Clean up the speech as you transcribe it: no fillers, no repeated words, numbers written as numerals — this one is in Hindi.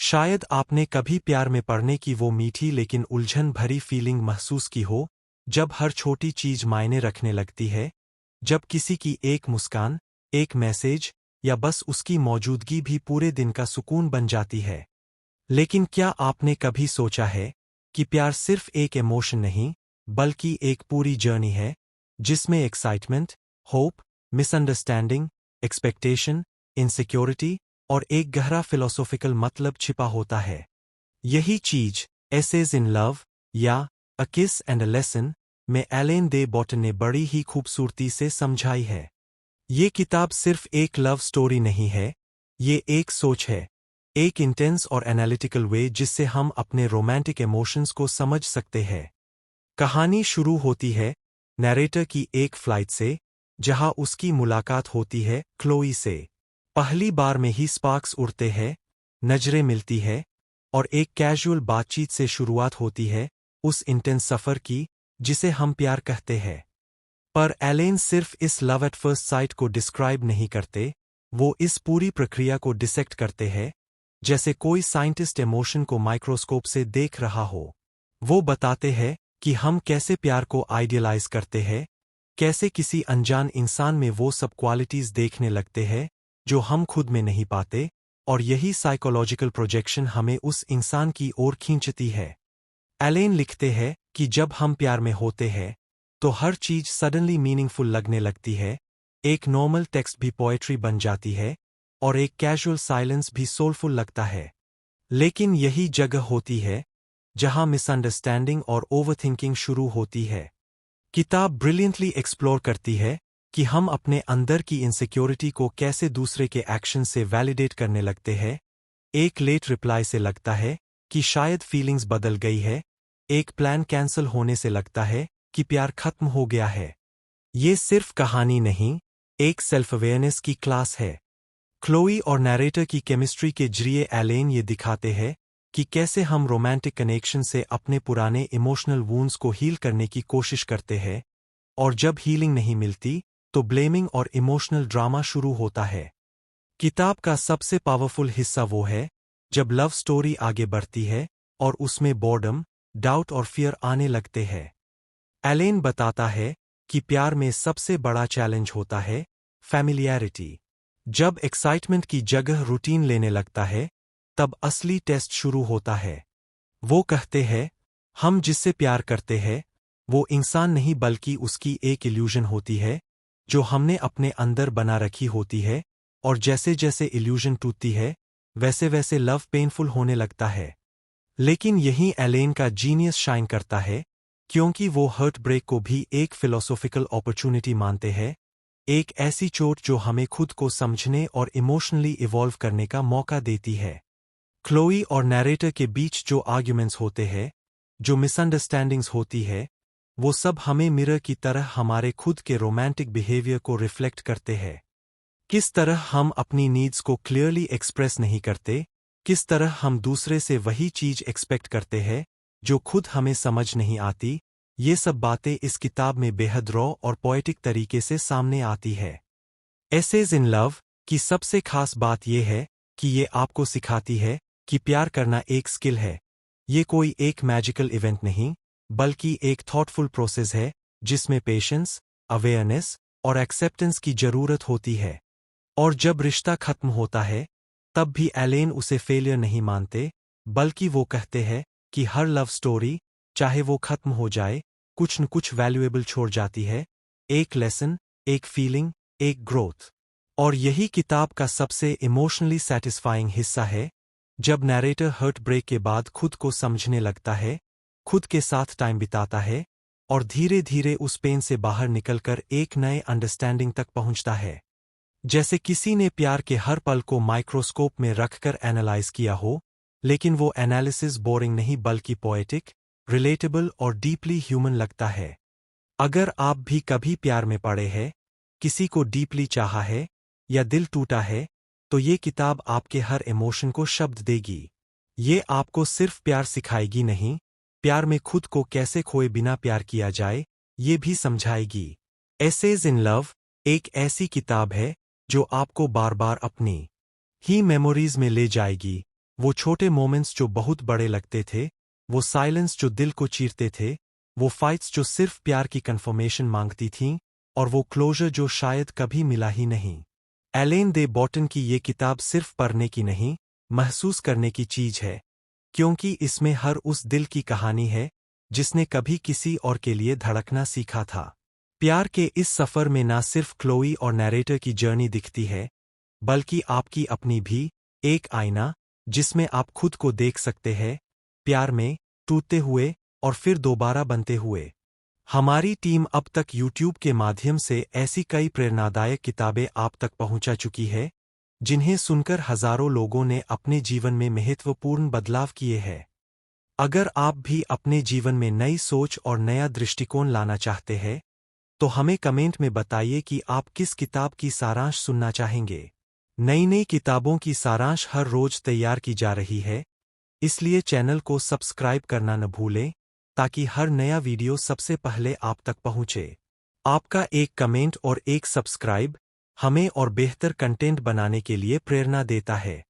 शायद आपने कभी प्यार में पड़ने की वो मीठी लेकिन उलझन भरी फीलिंग महसूस की हो, जब हर छोटी चीज मायने रखने लगती है, जब किसी की एक मुस्कान, एक मैसेज या बस उसकी मौजूदगी भी पूरे दिन का सुकून बन जाती है। लेकिन क्या आपने कभी सोचा है कि प्यार सिर्फ एक इमोशन नहीं, बल्कि एक पूरी जर्नी है, जिसमें excitement, hope, misunderstanding, expectation, insecurity और एक गहरा फिलोसॉफिकल मतलब छिपा होता है। यही चीज एसेज इन लव या अ किस एंड अ लेसन में एलेन दे बॉटन ने बड़ी ही खूबसूरती से समझाई है। ये किताब सिर्फ एक लव स्टोरी नहीं है, ये एक सोच है, एक इंटेंस और एनालिटिकल वे जिससे हम अपने रोमांटिक इमोशंस को समझ सकते हैं। कहानी शुरू होती है नैरेटर की एक फ्लाइट से, जहां उसकी मुलाकात होती है क्लोई से। पहली बार में ही स्पार्क्स उड़ते हैं, नजरें मिलती है और एक कैजुअल बातचीत से शुरुआत होती है उस इंटेंस सफर की जिसे हम प्यार कहते हैं। पर एलेन सिर्फ इस लव एट फर्स्ट साइट को डिस्क्राइब नहीं करते, वो इस पूरी प्रक्रिया को डिसेक्ट करते हैं, जैसे कोई साइंटिस्ट इमोशन को माइक्रोस्कोप से देख रहा हो। वो बताते हैं कि हम कैसे प्यार को आइडियलाइज करते हैं, कैसे किसी अनजान इंसान में वो सब क्वालिटीज देखने लगते हैं जो हम खुद में नहीं पाते, और यही साइकोलॉजिकल प्रोजेक्शन हमें उस इंसान की ओर खींचती है। एलेन लिखते हैं कि जब हम प्यार में होते हैं तो हर चीज सडनली मीनिंगफुल लगने लगती है, एक नॉर्मल टेक्स्ट भी पोएट्री बन जाती है और एक कैजुअल साइलेंस भी सोलफुल लगता है। लेकिन यही जगह होती है जहां मिसअंडरस्टैंडिंग और ओवरथिंकिंग शुरू होती है। किताब ब्रिलियंटली एक्सप्लोर करती है कि हम अपने अंदर की इनसिक्योरिटी को कैसे दूसरे के एक्शन से वैलिडेट करने लगते हैं। एक लेट रिप्लाई से लगता है कि शायद फीलिंग्स बदल गई है, एक प्लान कैंसल होने से लगता है कि प्यार खत्म हो गया है। ये सिर्फ कहानी नहीं, एक सेल्फ अवेयरनेस की क्लास है। क्लोई और नैरेटर की केमिस्ट्री के जरिए एलेन ये दिखाते हैं कि कैसे हम रोमांटिक कनेक्शन से अपने पुराने इमोशनल वूंड्स को हील करने की कोशिश करते हैं, और जब हीलिंग नहीं मिलती तो ब्लेमिंग और इमोशनल ड्रामा शुरू होता है। किताब का सबसे पावरफुल हिस्सा वो है जब लव स्टोरी आगे बढ़ती है और उसमें बोर्डम, डाउट और फियर आने लगते हैं। एलेन बताता है कि प्यार में सबसे बड़ा चैलेंज होता है फैमिलियरिटी। जब एक्साइटमेंट की जगह रूटीन लेने लगता है, तब असली टेस्ट शुरू होता है। वो कहते हैं, हम जिससे प्यार करते हैं वो इंसान नहीं बल्कि उसकी एक इल्यूजन होती है जो हमने अपने अंदर बना रखी होती है, और जैसे जैसे इल्यूजन टूटती है वैसे वैसे लव पेनफुल होने लगता है। लेकिन यही एलेन का जीनियस शाइन करता है, क्योंकि वो हर्ट ब्रेक को भी एक फिलोसॉफिकल अपॉर्चुनिटी मानते हैं, एक ऐसी चोट जो हमें खुद को समझने और इमोशनली इवॉल्व करने का मौका देती है। क्लोई और नैरेटर के बीच जो आर्ग्यूमेंट्स होते हैं, जो मिसअंडरस्टैंडिंग्स होती है, वो सब हमें मिरर की तरह हमारे खुद के रोमांटिक बिहेवियर को रिफ्लेक्ट करते हैं। किस तरह हम अपनी नीड्स को क्लियरली एक्सप्रेस नहीं करते, किस तरह हम दूसरे से वही चीज एक्सपेक्ट करते हैं जो खुद हमें समझ नहीं आती, ये सब बातें इस किताब में बेहद रॉ और पोएटिक तरीके से सामने आती है। एसेज इन लव की सबसे खास बात यह है कि ये आपको सिखाती है कि प्यार करना एक स्किल है। ये कोई एक मैजिकल इवेंट नहीं, बल्कि एक थॉटफुल प्रोसेस है जिसमें पेशेंस, अवेयरनेस और एक्सेप्टेंस की जरूरत होती है। और जब रिश्ता खत्म होता है, तब भी एलेन उसे फेलियर नहीं मानते, बल्कि वो कहते हैं कि हर लव स्टोरी, चाहे वो खत्म हो जाए, कुछ न कुछ वैल्यूएबल छोड़ जाती है, एक लेसन, एक फीलिंग, एक ग्रोथ। और यही किताब का सबसे इमोशनली सैटिस्फाइंग हिस्सा है, जब नैरेटर हर्ट ब्रेक के बाद खुद को समझने लगता है, खुद के साथ टाइम बिताता है, और धीरे धीरे उस पेन से बाहर निकलकर एक नए अंडरस्टैंडिंग तक पहुंचता है। जैसे किसी ने प्यार के हर पल को माइक्रोस्कोप में रखकर एनालाइज किया हो, लेकिन वो एनालिसिस बोरिंग नहीं बल्कि पोएटिक, रिलेटेबल और डीपली ह्यूमन लगता है। अगर आप भी कभी प्यार में पड़े हैं, किसी को डीपली चाहा है या दिल टूटा है, तो ये किताब आपके हर इमोशन को शब्द देगी। ये आपको सिर्फ प्यार सिखाएगी नहीं, प्यार में खुद को कैसे खोए बिना प्यार किया जाए, ये भी समझाएगी। एसेज इन लव एक ऐसी किताब है जो आपको बार बार अपनी ही मेमोरीज में ले जाएगी, वो छोटे मोमेंट्स जो बहुत बड़े लगते थे, वो साइलेंस जो दिल को चीरते थे, वो फाइट्स जो सिर्फ प्यार की कन्फर्मेशन मांगती थीं, और वो क्लोजर जो शायद कभी मिला ही नहीं। एलेन दे बॉटन की ये किताब सिर्फ पढ़ने की नहीं, महसूस करने की चीज है, क्योंकि इसमें हर उस दिल की कहानी है जिसने कभी किसी और के लिए धड़कना सीखा था। प्यार के इस सफर में ना सिर्फ क्लोई और नैरेटर की जर्नी दिखती है, बल्कि आपकी अपनी भी, एक आईना जिसमें आप खुद को देख सकते हैं, प्यार में, टूटते हुए और फिर दोबारा बनते हुए। हमारी टीम अब तक यूट्यूब के माध्यम से ऐसी कई प्रेरणादायक किताबें आप तक पहुंचा चुकी है, जिन्हें सुनकर हजारों लोगों ने अपने जीवन में महत्वपूर्ण बदलाव किए हैं। अगर आप भी अपने जीवन में नई सोच और नया दृष्टिकोण लाना चाहते हैं, तो हमें कमेंट में बताइए कि आप किस किताब की सारांश सुनना चाहेंगे। नई नई किताबों की सारांश हर रोज तैयार की जा रही है, इसलिए चैनल को सब्सक्राइब करना न भूलें, ताकि हर नया वीडियो सबसे पहले आप तक पहुंचे। आपका एक कमेंट और एक सब्सक्राइब हमें और बेहतर कंटेंट बनाने के लिए प्रेरणा देता है।